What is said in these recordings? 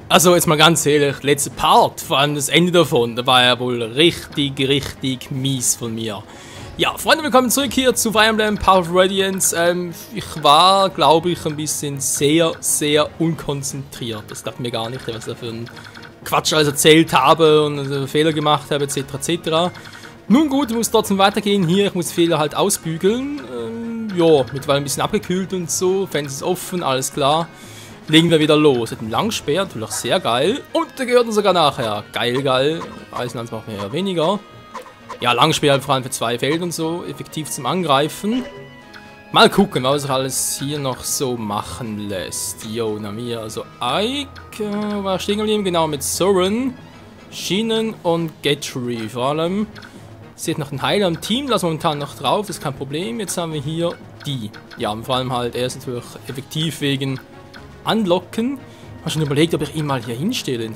Also jetzt mal ganz ehrlich, letzte Part, vor allem das Ende davon, da war ja wohl richtig mies von mir. Ja, Freunde, willkommen zurück hier zu Fire Emblem Path of Radiance. Ich war, glaube ich, ein bisschen sehr unkonzentriert. Das dachte mir gar nicht, was ich da für einen Quatsch alles erzählt habe und Fehler gemacht habe, etc. Nun gut, ich muss trotzdem weitergehen hier, ich muss Fehler halt ausbügeln. Ja, mittlerweile ein bisschen abgekühlt und so, Fenster ist offen, alles klar. Legen wir wieder los. Mit einem Langspeer, natürlich sehr geil. Und der gehört uns sogar nachher. Geil. Eisenlanz machen wir ja weniger. Ja, Langspeer vor allem für 2 Felder und so. Effektiv zum Angreifen. Mal gucken, was sich alles hier noch so machen lässt. Jo, na mir. Also Ike war stehen geblieben. Genau, mit Soren, Schienen und Gatry vor allem. Seht noch einen Heiler im Team. Lassen wir momentan noch drauf. Das ist kein Problem. Jetzt haben wir hier die. Ja, und vor allem halt, er ist natürlich effektiv wegen Anlocken. Ich habe schon überlegt, ob ich ihn mal hier hinstelle.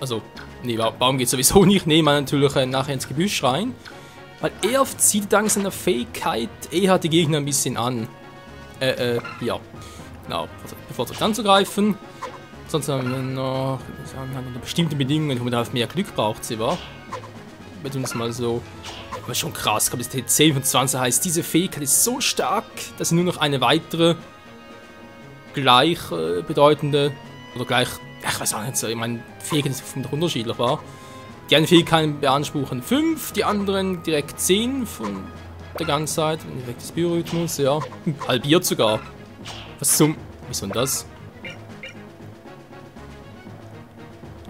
Also, nee, Baum geht sowieso nicht. Nehmen wir natürlich nachher ins Gebüsch rein. Weil er zieht dank seiner Fähigkeit eher die Gegner ein bisschen an. Ja. Genau, bevorzugt anzugreifen. Sonst haben wir noch unter bestimmten Bedingungen, wo man auf mehr Glück braucht, sie war. Wir tun es mal so. Aber schon krass, Kapazität 10 von 20 heißt, diese Fähigkeit ist so stark, dass sie nur noch eine weitere gleich bedeutende oder gleich, ich weiß auch nicht so, ich meine, Fähigkeiten sind unterschiedlich, war. Die einen Fähigkeiten beanspruchen 5, die anderen direkt 10 von der ganzen Zeit, direkt das Biorhythmus, ja, halbiert sogar. Was zum, wieso denn das?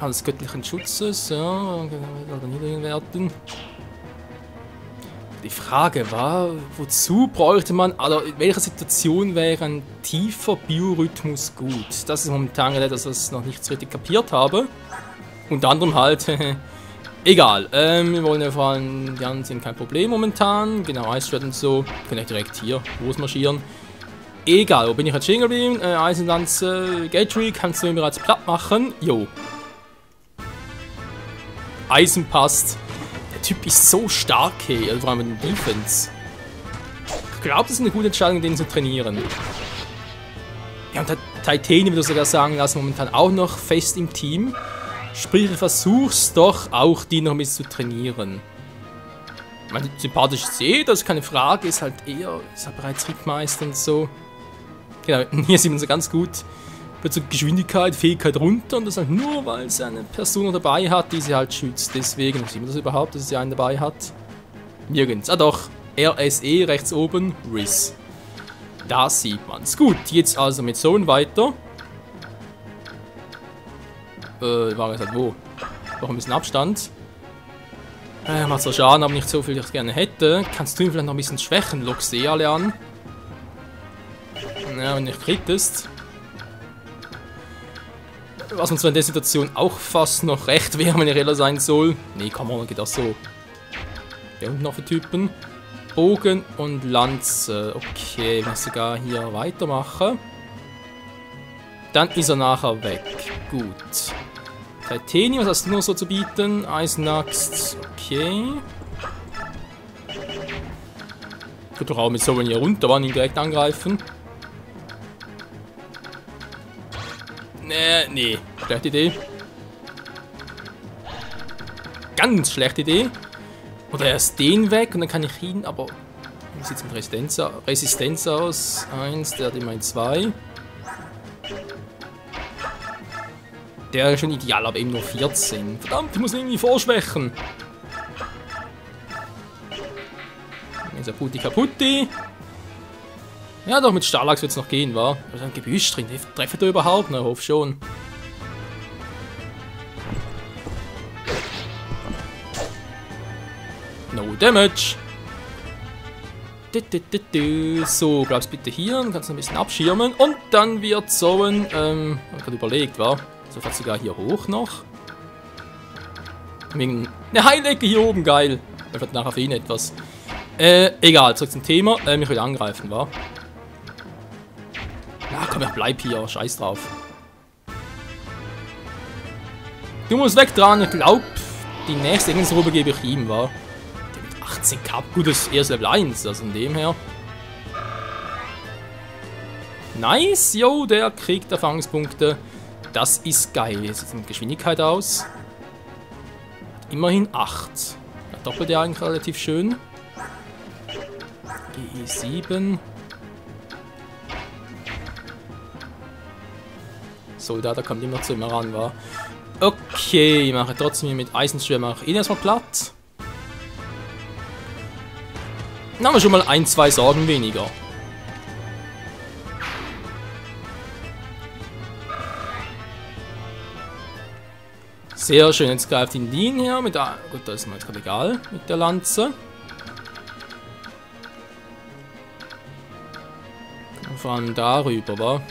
Alles göttlichen Schutzes, ja, oder niedrigen Werten. Die Frage war, wozu bräuchte man, also in welcher Situation wäre ein tiefer Biorhythmus gut? Das ist momentan etwas, was ich noch nicht so richtig kapiert habe. Unter anderem halt, egal. Wir wollen ja vor allem, die anderen sind kein Problem momentan. Genau, Eisschwert und so. Können ja direkt hier losmarschieren. Egal, wo bin ich jetzt stehen geblieben? Eisenlanze, Gatry, kannst du ihn bereits platt machen? Jo. Eisen passt. Der Typ ist so stark, hey, also vor allem mit dem Defense. Ich glaube, das ist eine gute Entscheidung, den zu trainieren. Ja, und der Titanium, würde ich sogar sagen lassen, momentan auch noch fest im Team. Sprich, ich versuch's doch auch, die noch ein bisschen zu trainieren. Ich meine, sympathisch sehe, das ist keine Frage, ist halt eher, ist halt bereits Rittmeister und so. Genau, hier sieht man so ganz gut. Wird so Geschwindigkeit, Fähigkeit runter und das halt nur, weil sie eine Person dabei hat, die sie halt schützt. Deswegen sieht man das überhaupt, dass sie einen dabei hat. Nirgends. Ah doch, RSE rechts oben, Riz. Da sieht man's. Gut, jetzt also mit Sohn weiter. War jetzt halt wo? Noch ein bisschen Abstand. Macht zwar Schaden, aber nicht so viel, wie ich es gerne hätte. Kannst du ihn vielleicht noch ein bisschen schwächen? Lockst eh alle an. Ja, wenn nicht kriegst. Was man zwar in der Situation auch fast noch recht wäre, wenn er heller sein soll. Nee, komm mal, geht auch so. Der unten noch für Typen. Bogen und Lanze. Okay, wenn ich sogar hier weitermache. Dann ist er nachher weg. Gut. Titanium, was hast du noch so zu bieten? Eisenaxt. Okay. Ich würde doch auch mit so wenn hier runter waren, ihn direkt angreifen. Nee, schlechte Idee. Ganz schlechte Idee. Oder erst den weg und dann kann ich ihn, aber wie sieht es mit Resistenz aus? 1, der hat immerhin 2. Der ist schon ideal, aber eben nur 14. Verdammt, ich muss ihn irgendwie vorschwächen. Jetzt ist kaputti. Ja, doch, mit Stahlax wird es noch gehen, wa? Da ist ein Gebüsch drin. Trefft er überhaupt? Na, ich hoffe schon. No damage. So, bleibst bitte hier und kannst ein bisschen abschirmen. Und dann wird so ein, hab ich gerade überlegt, wa? So fährt sogar hier hoch noch. Wegen eine Heilecke hier oben, geil. Da wird nachher für ihn etwas. Egal, zurück zum Thema. Ich will angreifen, wa? Ja, komm, ich bleib hier. Scheiß drauf. Du musst weg dran. Ich glaub, die nächste Engelsrobe gebe ich ihm, wa? Der mit 18k. Gut, das ist erst Level 1, also von dem her. Nice, yo, der kriegt Erfahrungspunkte. Das ist geil. Wie sieht die Geschwindigkeit aus? Immerhin 8. Das doppelt ja eigentlich relativ schön. GE7. So, da kommt immer zu immer ran, war. Okay, mache trotzdem mit Eisenschwert mache ihn erstmal platt. Dann haben wir schon mal 1, 2 Sorgen weniger. Sehr schön, jetzt greift ihn den her mit der. Gut, das ist mir jetzt gerade egal mit der Lanze. Vor allem darüber, wa?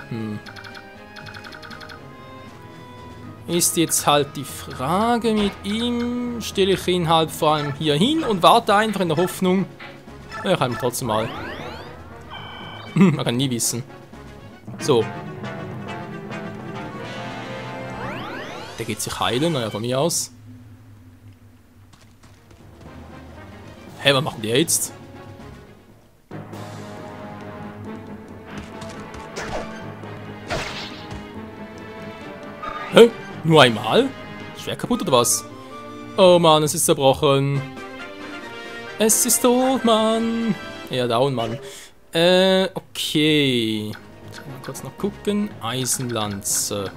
Ist jetzt halt die Frage mit ihm. Stelle ich ihn halt vor allem hier hin und warte einfach in der Hoffnung. Ja, ich kann ihn trotzdem mal. Man kann nie wissen. So. Der geht sich heilen, naja, von mir aus. Hä, was machen die jetzt? Hä? Nur einmal? Schwer kaputt oder was? Oh Mann, es ist zerbrochen. Es ist tot, Mann. Ja, down, Mann. Okay. Mal kurz noch gucken. Eisenlanze.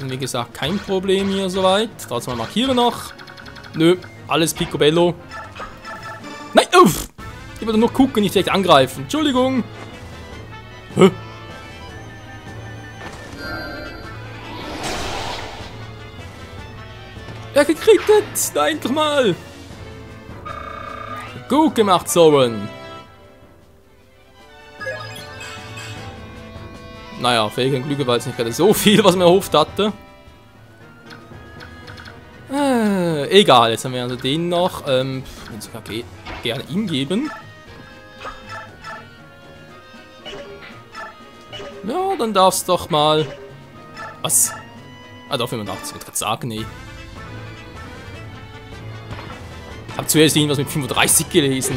Wie gesagt, kein Problem hier soweit. Trotzdem mal markieren noch. Nö, alles picobello. Nein, uff! Ich wollte nur gucken, nicht direkt angreifen. Entschuldigung. Hä? Er gekriegt! Nein, doch mal! Gut gemacht, Soren. Naja, Fähigkeit und Glück war jetzt nicht gerade so viel, was man erhofft hatte. Egal, jetzt haben wir also den noch. Ich würde sogar gerne ihm geben. Ja, dann darf's doch mal. Was? Ah, doch 85, ich wollte gerade sagen, nee. Ich habe zuerst irgendwas mit 35 gelesen.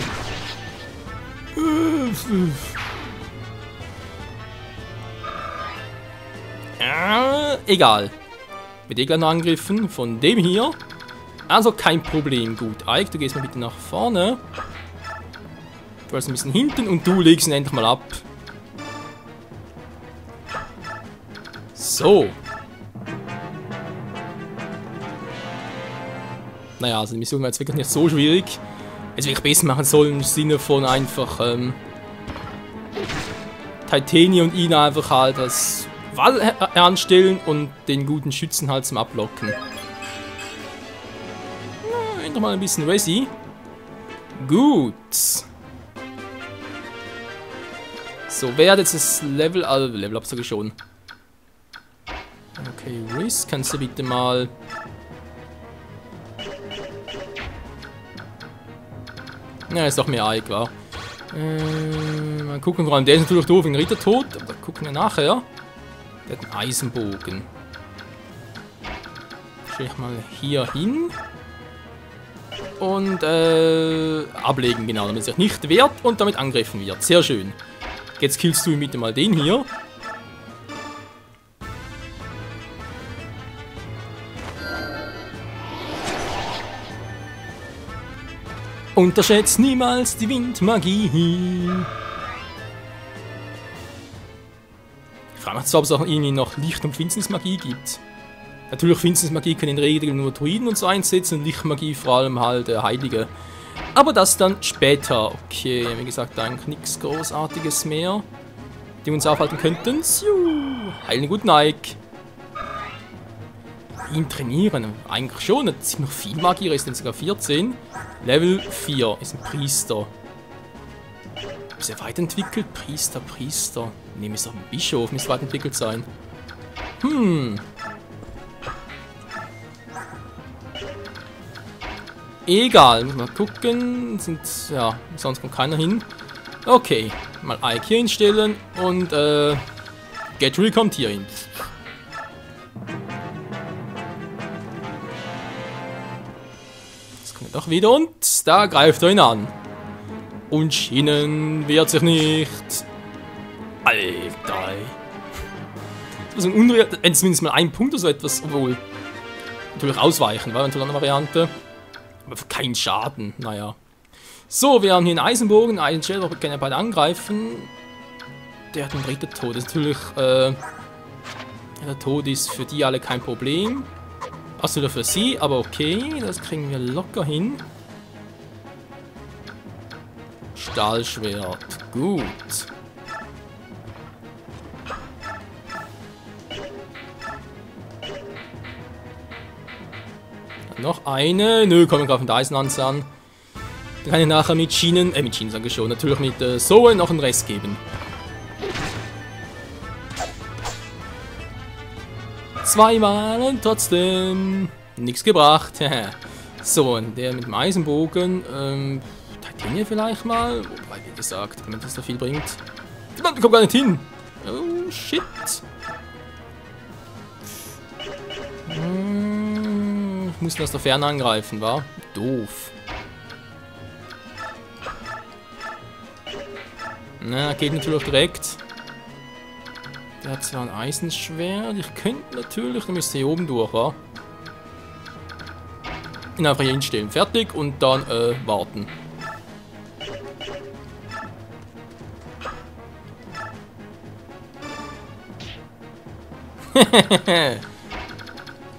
Egal. Mit Eglern angegriffen von dem hier. Also kein Problem. Gut, Ike, du gehst mal bitte nach vorne. Du warst ein bisschen hinten und du legst ihn endlich mal ab. So. Naja, also die Mission war jetzt wirklich nicht so schwierig. Jetzt wirklich besser machen sollen im Sinne von einfach Titania und Ina einfach halt als Wall anstellen und den guten Schützen halt zum Ablocken. Ja, endlich mal ein bisschen Resi. Gut. So, wer hat jetzt das Level... Also, Level up sogar schon. Okay, Riz, kannst du bitte mal... Ja, ist doch mehr Ike, wa? Mal gucken, vor allem der ist natürlich doof, ein Ritter tot. Aber gucken wir nachher. Der hat einen Eisenbogen. Stelle ich mal hier hin. Und ablegen, genau, damit er sich nicht wehrt und damit angegriffen wird. Sehr schön. Jetzt killst du bitte mal den hier. Unterschätzt niemals die Windmagie. Ich frage mich, ob es auch irgendwie noch Licht- und Finsternismagie gibt. Natürlich, Finsternismagie können in der Regel nur Druiden und so einsetzen und Lichtmagie vor allem halt Heilige. Aber das dann später. Okay, wie gesagt, eigentlich nichts Großartiges mehr, die uns aufhalten könnten. Heilen guten Ike. Ihn trainieren, eigentlich schon. Er hat noch viel Magie, er ist dann sogar 14. Level 4 ist ein Priester. Ist er weiterentwickelt? Priester. Ne, ist doch ein Bischof, müsste weiterentwickelt sein. Egal, mal gucken. Ja, sonst kommt keiner hin. Okay, mal Ike hier hinstellen und Gatry kommt hier hin. Doch wieder und da greift er ihn an. Und Schienen wehrt sich nicht. Alter. Also ein Unreal, wenn zumindest mal ein Punkt oder so etwas, obwohl. Natürlich ausweichen, war natürlich eine Variante. Aber für keinen Schaden, naja. So, wir haben hier einen Eisenbogen, einen Eisenschwert, wir können ja beide angreifen. Der hat einen dritten Tod. Das ist natürlich, der Tod ist für die alle kein Problem. Achso, nur für sie, aber okay, das kriegen wir locker hin. Stahlschwert, gut. Noch eine. Nö, komm, wir greifen den Eisenhans an. Dann kann ich nachher mit Schienen, sage ich schon, natürlich mit Zoe noch einen Rest geben. Zweimal und trotzdem nichts gebracht. So, und der mit dem Eisenbogen, Titania vielleicht mal. Wobei, wie gesagt, wenn das da viel bringt. Verdammt, ich komm gar nicht hin. Oh, shit. Ich muss ihn aus der Ferne angreifen, wa? Doof. Na, geht natürlich direkt. Der hat zwar ein Eisenschwert. Ich könnte natürlich, dann müsste hier oben durch, wa? Ihn einfach hier hinstellen. Fertig und dann, warten.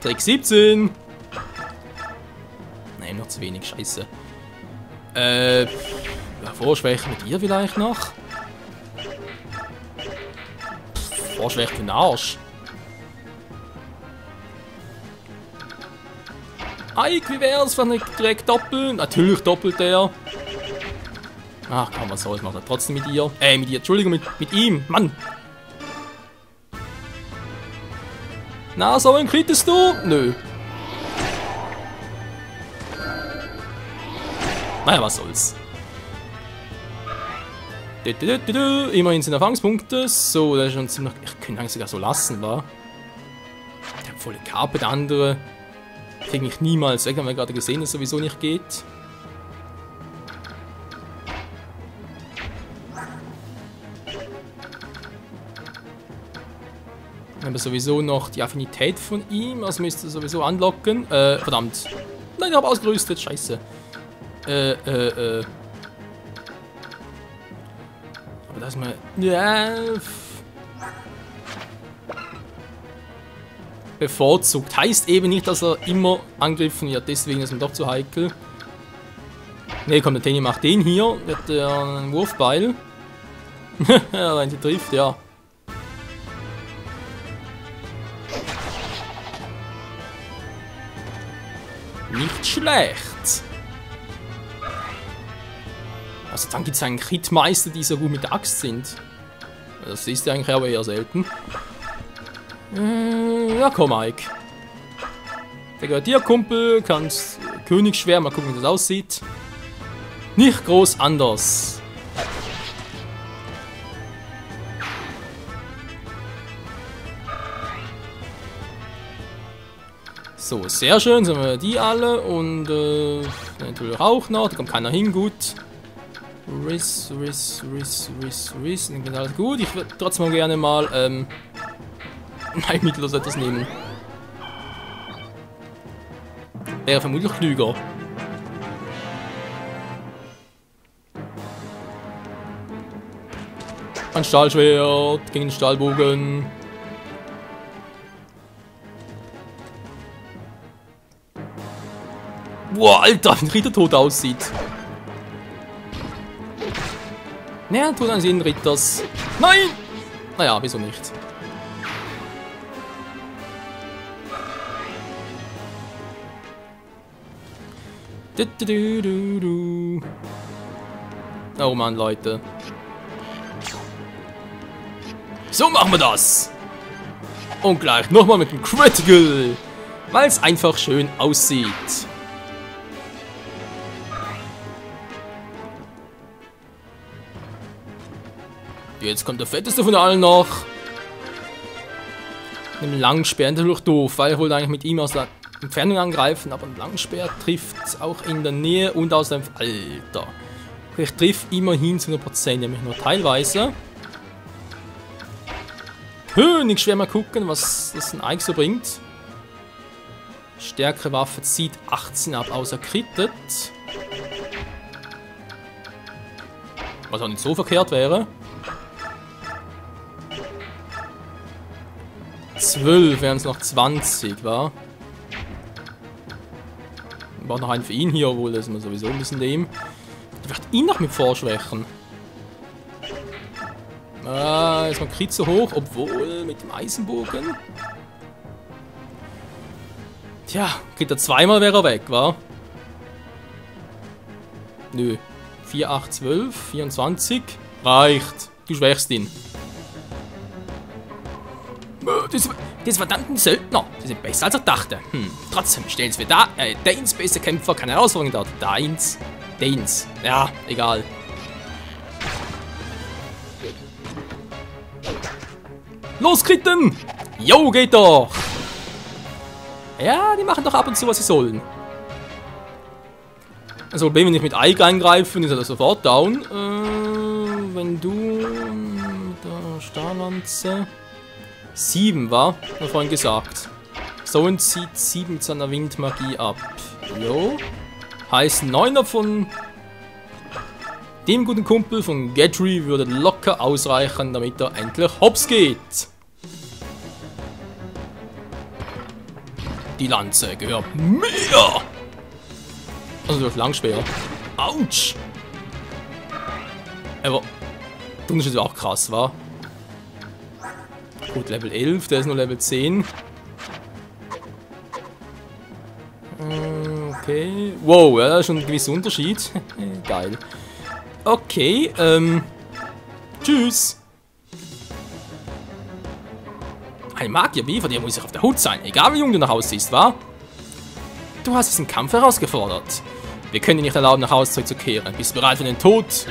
Trick 17. Nein, noch zu wenig, scheiße. Ja, Vorschwäche mit ihr vielleicht noch. Vorschwäche für den Arsch. Ike, wie wär's, wenn ich direkt doppeln? Natürlich doppelt er. Ach komm, was soll's, macht er trotzdem mit ihr. Mit ihr, Entschuldigung, mit ihm, Mann. Na, so ein krittest du? Nö. Naja, was soll's. Immerhin sind Erfahrungspunkte. So, das ist schon ziemlich. Ich könnte eigentlich sogar so lassen, wa? Der hat volle Kappe, der andere. Krieg mich niemals weg, haben wir gerade gesehen, dass es sowieso nicht geht. Wir haben sowieso noch die Affinität von ihm, also müsste sowieso anlocken. Verdammt. Nein, ich habe ausgerüstet, scheiße. Aber das ist mal. Ja. Bevorzugt. Heißt eben nicht, dass er immer angegriffen wird, deswegen ist mir doch zu heikel. Ne, komm, der Tenny macht den hier. Wird einen Wurfbeil. Wenn sie trifft, ja. Nicht schlecht. Also dann gibt es einen Crit-Meister, die so gut mit der Axt sind. Das ist ja eigentlich aber eher selten. Ja, komm, Ike. Der gehört dir, Kumpel. Kannst Königsschwer, mal gucken, wie das aussieht. Nicht groß anders. So, sehr schön, sind wir die alle und natürlich auch noch, da kommt keiner hin, gut. Riss, dann geht alles gut. Ich würde trotzdem gerne mal Heilmittel oder so etwas nehmen. Wäre vermutlich klüger. Ein Stahlschwert gegen den Stahlbogen. Boah, Alter, wie ein Ritter tot aussieht. Naja, tut einen Sinn, Ritters. Nein! Naja, wieso nicht? Oh Mann, Leute. So machen wir das. Und gleich nochmal mit dem Critical. Weil es einfach schön aussieht. Jetzt kommt der fetteste von allen noch. Mit dem Langspeer, natürlich doof, weil ich wollte eigentlich mit ihm aus der Entfernung angreifen, aber ein Langspeer trifft auch in der Nähe und aus dem... Alter. Ich triff immerhin zu 100%, nämlich nur teilweise. Königsschwert, mal gucken, was das ein Ike so bringt. Stärkewaffe zieht 18 ab, außer Krittet. Was auch nicht so verkehrt wäre. 12 wären es noch 20, wa? Wir brauchen noch einen für ihn hier, obwohl das ist mir sowieso ein bisschen lame. Ich werde ihn noch mit vorschwächen. Ah, ist mal Krit so hoch, obwohl mit dem Eisenbogen. Tja, kriegt er zweimal, wäre er weg, wa? Nö. 4, 8, 12, 24. Reicht. Du schwächst ihn. Diese verdammten Söldner, die sind besser als ich dachte. Trotzdem stellen sie da, Danes beste Kämpfer, keine Herausforderung dort. Danes. Ja, egal. Los, Kritten! Jo, geht doch! Ja, die machen doch ab und zu, was sie sollen. Also, wenn wir nicht mit Ike eingreifen, ist er sofort down. Wenn du mit der Stahllanze 7 war, hat er vorhin gesagt. So und zieht 7 mit seiner Windmagie ab. Jo. Heißt 9er von dem guten Kumpel von Gedry würde locker ausreichen, damit er endlich hops geht. Die Lanze gehört mir! Also durch Langschwer. Autsch! Aber der Unterschied ist auch krass, wa? Gut, Level 11, der ist nur Level 10. Okay. Wow, ja, das ist schon ein gewisser Unterschied. Geil. Okay, tschüss. Ein Magier wie, vor dir muss ich auf der Hut sein, egal wie jung du nach Hause siehst, wa? Du hast diesen Kampf herausgefordert. Wir können dir nicht erlauben, nach Hause zurückzukehren. Bist du bereit für den Tod?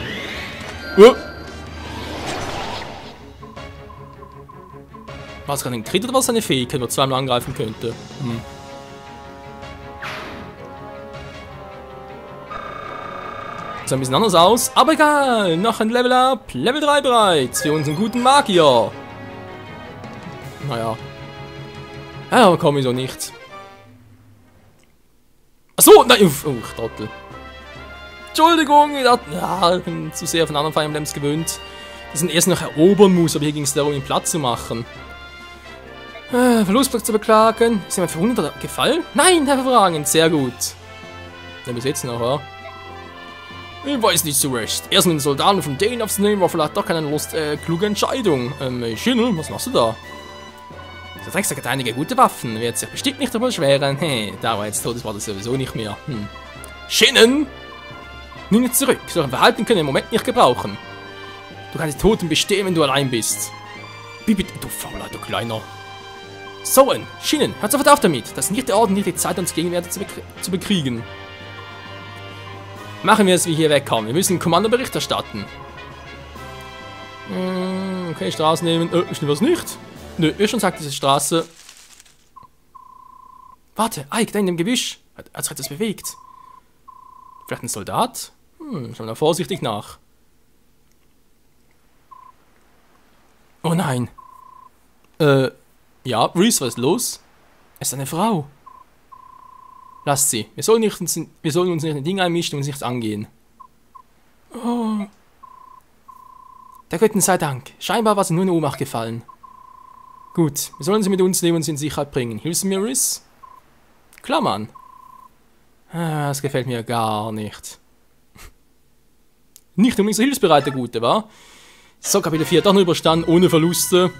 War es gerade ein Crit oder was seine Fähigkeit, wo er zweimal angreifen könnte? Sieht ein bisschen anders aus, aber egal. Noch ein Level Up. Level 3 bereits für unseren guten Magier. Naja. Ja, aber komm, wieso nicht? Achso, nein, ich Trottel. Entschuldigung, ich bin zu sehr von anderen Fire Emblems gewöhnt. Die sind erst noch erobern muss, aber hier ging es darum, ihn platt zu machen. Verlustplatz zu beklagen. Ist jemand verwundet gefallen? Nein, hervorragend, sehr gut. Ja, bis jetzt noch, ja. Ich weiß nicht so recht. Erst mit den Soldaten von Dane aufs Nehmen war vielleicht doch keine Lust, kluge Entscheidung. Schinnel, was machst du da? Der Drecksack hat einige gute Waffen, wird sich bestimmt nicht darüber beschweren. Hey, da war jetzt tot, das war das sowieso nicht mehr. Schinnen! Nimm jetzt zurück, so ein Verhalten können wir im Moment nicht gebrauchen. Du kannst die Toten bestehen, wenn du allein bist. Bibi, du Fauler, du Kleiner. So, Schinnen, hört sofort auf damit. Das ist nicht der Orden, nicht die Zeit, uns gegenwärtig zu bekriegen. Machen wir es, wie hier wegkommen. Wir müssen Kommando Bericht erstatten. Okay, Straße nehmen. Stimmt was nicht? Nö, wie schon sagt, diese Straße. Warte, Ike, da in dem Gebüsch. Als hätte es bewegt. Vielleicht ein Soldat? Schauen wir vorsichtig nach. Oh nein. Ja, Reese, was ist los? Es ist eine Frau. Lasst sie. Wir sollen uns nicht in die Dinge einmischen und uns nichts angehen. Oh. Der Göttin sei Dank. Scheinbar war sie nur in Ohnmacht gefallen. Gut, wir sollen sie mit uns nehmen und sie in Sicherheit bringen. Hilfst du mir, Reese? Klar, Mann. Das gefällt mir gar nicht. Nicht unbedingt so hilfsbereit, der Gute, wa? So, Kapitel 4 doch noch überstanden, ohne Verluste.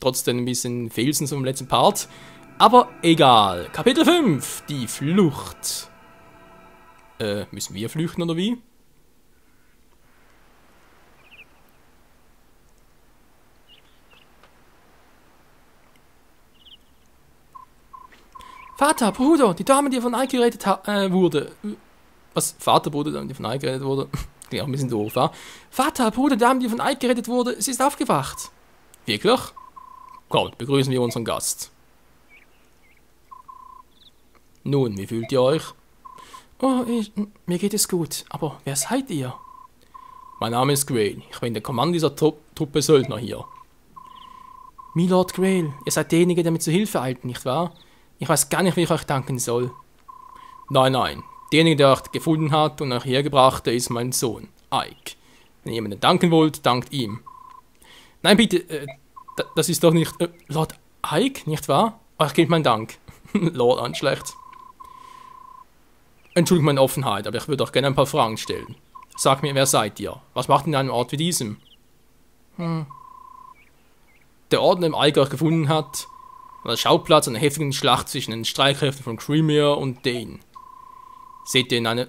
Trotzdem ein bisschen Fehlsen zum letzten Part. Aber egal. Kapitel 5, die Flucht. Müssen wir flüchten oder wie? Vater, Bruder, die Dame, die von Ike gerettet wurde. Was? Vater, Bruder, die von Ike gerettet wurde? Ja, ein bisschen doof, wa? Vater, Bruder, die Dame, die von Ike gerettet wurde, sie ist aufgewacht. Wirklich? Kommt, begrüßen wir unseren Gast. Nun, wie fühlt ihr euch? Oh, mir geht es gut, aber wer seid ihr? Mein Name ist Grain, ich bin der Kommand dieser Truppe Söldner hier. Milord Grail, ihr seid derjenige, der mir zu Hilfe eilt, nicht wahr? Ich weiß gar nicht, wie ich euch danken soll. Nein, nein. Derjenige, der euch gefunden hat und euch hergebracht, der ist mein Sohn, Ike. Wenn ihr jemanden danken wollt, dankt ihm. Nein, bitte, das ist doch nicht... Lord Ike, nicht wahr? Euch gilt mein Dank. Lord Anschlecht. Entschuldigt meine Offenheit, aber ich würde auch gerne ein paar Fragen stellen. Sagt mir, wer seid ihr? Was macht ihr in einem Ort wie diesem? Der Ort, an dem Ike euch gefunden hat, war der Schauplatz einer heftigen Schlacht zwischen den Streitkräften von Crimea und Dane. Steht ihr in einer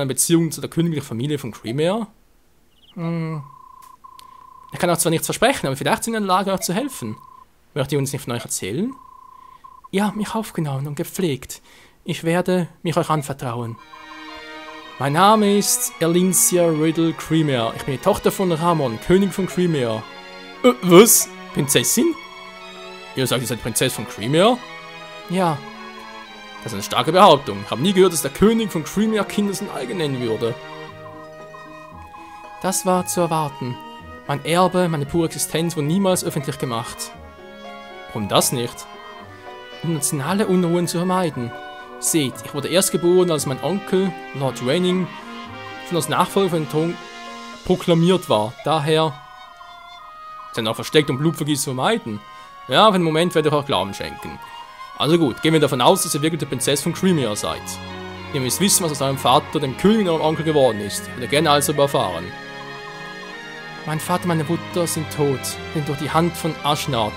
Beziehung zu der königlichen Familie von Crimea? Ich kann euch zwar nichts versprechen, aber vielleicht sind wir in der Lage, euch zu helfen. Möchtet ihr uns nicht von euch erzählen? Ihr habt mich aufgenommen und gepflegt. Ich werde mich euch anvertrauen. Mein Name ist Elincia Riddle Crimea. Ich bin die Tochter von Ramon, König von Crimea. Was? Prinzessin? Ihr sagt, ihr seid Prinzessin von Crimea? Ja. Das ist eine starke Behauptung. Ich habe nie gehört, dass der König von Crimea Kinder sein eigen nennen würde. Das war zu erwarten. Mein Erbe, meine pure Existenz wurde niemals öffentlich gemacht. Warum das nicht? Um nationale Unruhen zu vermeiden. Seht, ich wurde erst geboren, als mein Onkel, Lord Raining, schon als Nachfolger von dem Thron proklamiert war. Daher sind auch versteckt, um Blutvergießen zu vermeiden. Ja, auf einen Moment werde ich euch Glauben schenken. Also gut, gehen wir davon aus, dass ihr wirklich die Prinzessin von Crimea seid. Ihr müsst wissen, was aus eurem Vater, dem König und eurem Onkel geworden ist. Ich würde gerne alles darüber erfahren. Mein Vater und meine Mutter sind tot, sind durch die Hand von Ashnard.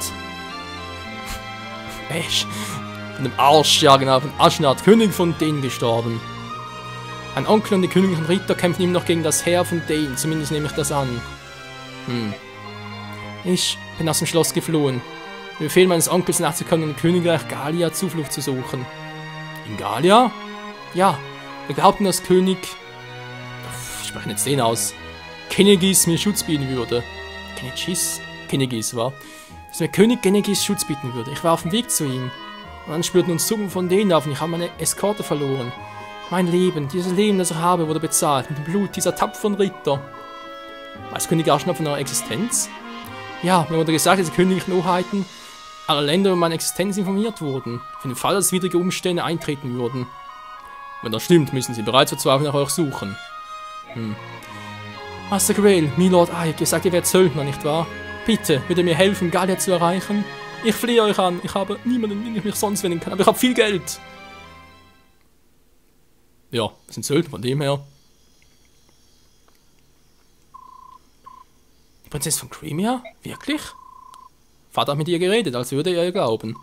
Von dem Arsch, ja genau, von Ashnard, König von Dane, gestorben. Mein Onkel und die königlichen Ritter kämpfen immer noch gegen das Heer von Dane, zumindest nehme ich das an. Ich bin aus dem Schloss geflohen. Mit Befehl meines Onkels nachzukommen und im Königreich Galia Zuflucht zu suchen. In Galia? Ja, wir behaupten, dass König... Ich spreche jetzt den aus. Kenegis mir Schutz bieten würde. Kenegis war. Dass mir König Kenegis Schutz bieten würde. Ich war auf dem Weg zu ihm. Und dann spürten uns Suppen von denen auf und ich habe meine Eskorte verloren. Mein Leben, dieses Leben, das ich habe, wurde bezahlt mit dem Blut dieser tapferen Ritter. Weiß König Ashnard von eurer Existenz? Ja, mir wurde gesagt, dass die königlichen Hoheiten aller Länder über meine Existenz informiert wurden, für den Fall, dass widrige Umstände eintreten würden. Wenn das stimmt, müssen sie bereits verzweifelt nach euch suchen. Master Grail, Milord Ike, ihr sagt, ihr werdet Söldner, nicht wahr? Bitte, würdet ihr mir helfen, Galia zu erreichen? Ich flehe euch an, ich habe niemanden, den ich mich sonst wenden kann, aber ich habe viel Geld. Ja, das sind Söldner, von dem her. Die Prinzessin von Crimea? Wirklich? Vater hat mit ihr geredet, als würde er ihr glauben.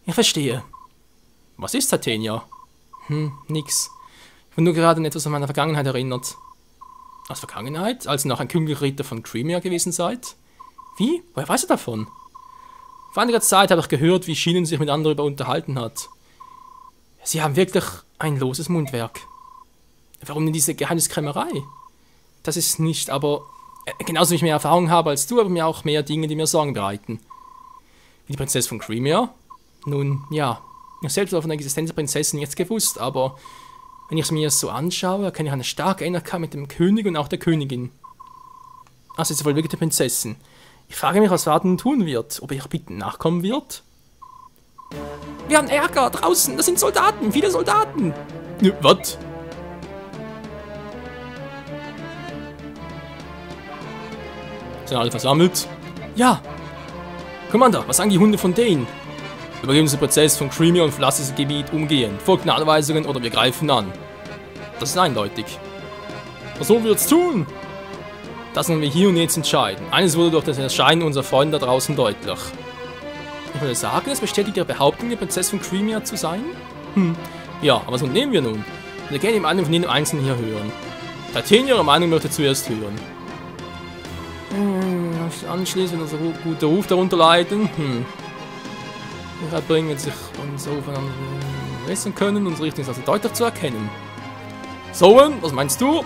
Ich verstehe. Was ist Satenia? Nix. Ich bin nur gerade an etwas an meiner Vergangenheit erinnert. Aus Vergangenheit? Als ihr noch ein königlicher Ritter von Crimea gewesen seid? Wie? Woher weiß er davon? Vor einiger Zeit habe ich gehört, wie Schienen sich mit anderen darüber unterhalten hat. Sie haben wirklich ein loses Mundwerk. Warum denn diese Geheimniskrämerei? Das ist nicht, aber... Genauso wie ich mehr Erfahrung habe als du, aber mir auch mehr Dinge, die mir Sorgen bereiten. Wie die Prinzessin von Crimea? Nun, ja. Ich selbst habe von der Existenz der Prinzessin nichts gewusst, aber wenn ich es mir so anschaue, erkenne ich eine starke Ähnlichkeit mit dem König und auch der Königin. Also ist sie wohl wirklich die Prinzessin. Ich frage mich, was Vater nun tun wird, ob er ihr Bitten nachkommen wird. Wir haben Ärger draußen, das sind Soldaten, viele Soldaten. Was? Sind alle versammelt? Ja. Commander, was sagen die Hunde von Dane? Übergeben Sie den Prozess von Crimea und verlassen das Gebiet umgehend. Folgten Anweisungen oder wir greifen an. Das ist eindeutig. Was sollen wir jetzt tun? Das wollen wir hier und jetzt entscheiden. Eines wurde durch das Erscheinen unserer Freunde da draußen deutlich. Ich würde sagen, es bestätigt Ihre Behauptung, die Prinzessin von Crimea zu sein? Ja, aber was unternehmen wir nun? Wir gerne die Meinung von jedem Einzelnen hier hören. Titania, ihre Meinung möchte zuerst hören. Anschließend, wenn unser guter Ruf darunter leiden. Wir erbringen sich uns so voneinander messen können, unsere Richtung ist also deutlich zu erkennen. So, was meinst du?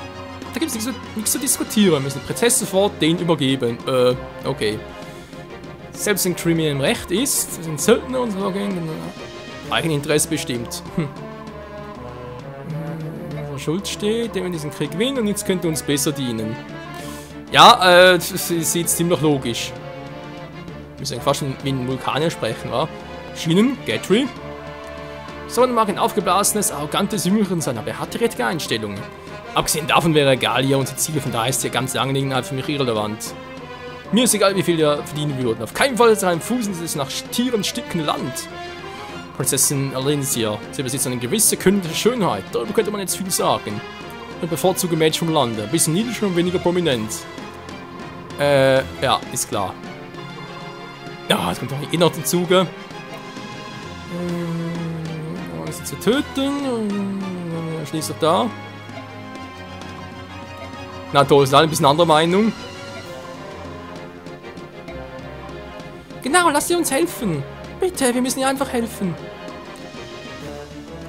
Da gibt es nichts zu diskutieren. Wir müssen die Prinzessin sofort den übergeben. Okay. Selbst wenn Crimea im Recht ist, sind Söldner und so gegen Eigeninteresse bestimmt. Unsere Schuld steht, wenn wir diesen Krieg gewinnen und nichts könnte uns besser dienen. Ja, das sieht ziemlich logisch. müssen ja fast wie ein Vulkanier sprechen, wa? Schienen, Gatry. Sonnen mag ein aufgeblasenes, arrogantes Jüngerin sein, aber er hat die richtige Einstellung. Abgesehen davon wäre Galia unser Ziel, von daher ist die ganze Angelegenheit für mich irrelevant. Mir ist egal, wie viel wir verdienen würden. Auf keinen Fall ist er ein Fuß in dieses nach Tieren stickende Land. Prinzessin Alencia. Sie besitzt eine gewisse königliche Schönheit. Darüber könnte man jetzt viel sagen. Ich bevorzuge Mädchen vom Lande. Ein bisschen niedriger und weniger prominent. Ja, ist klar. Ja, jetzt kommt noch die inneren Zuge. Sie zu töten. Schließt doch da. Na toll, ist alle ein bisschen anderer Meinung. Genau, lass sie uns helfen. Bitte, wir müssen ihr einfach helfen.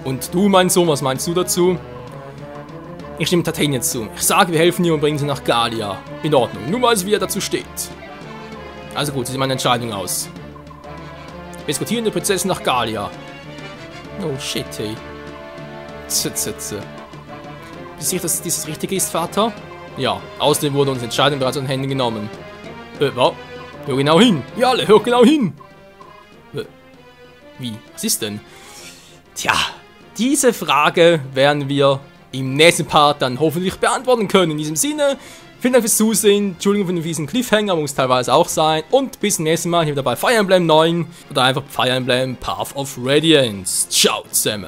Und du, mein Sohn, was meinst du dazu? Ich stimme Tatania zu. Ich sage, wir helfen ihr und bringen sie nach Galia. In Ordnung, nur mal, wie er dazu steht. Also gut, das ist meine Entscheidung aus. Wir eskortieren die Prinzessin nach Galia. Oh shit, hey. Bist du sicher, dass dieses richtig ist, Vater? Ja, außerdem wurde unsere Entscheidung bereits an den Händen genommen. Was? Hör genau hin! Ihr alle, hört genau hin! Wie? Was ist denn? Tja, diese Frage werden wir im nächsten Part dann hoffentlich beantworten können. In diesem Sinne, vielen Dank fürs Zusehen. Entschuldigung für den fiesen Cliffhanger, muss teilweise auch sein. Und bis zum nächsten Mal hier wieder bei Fire Emblem 9 oder einfach Fire Emblem Path of Radiance. Ciao zusammen!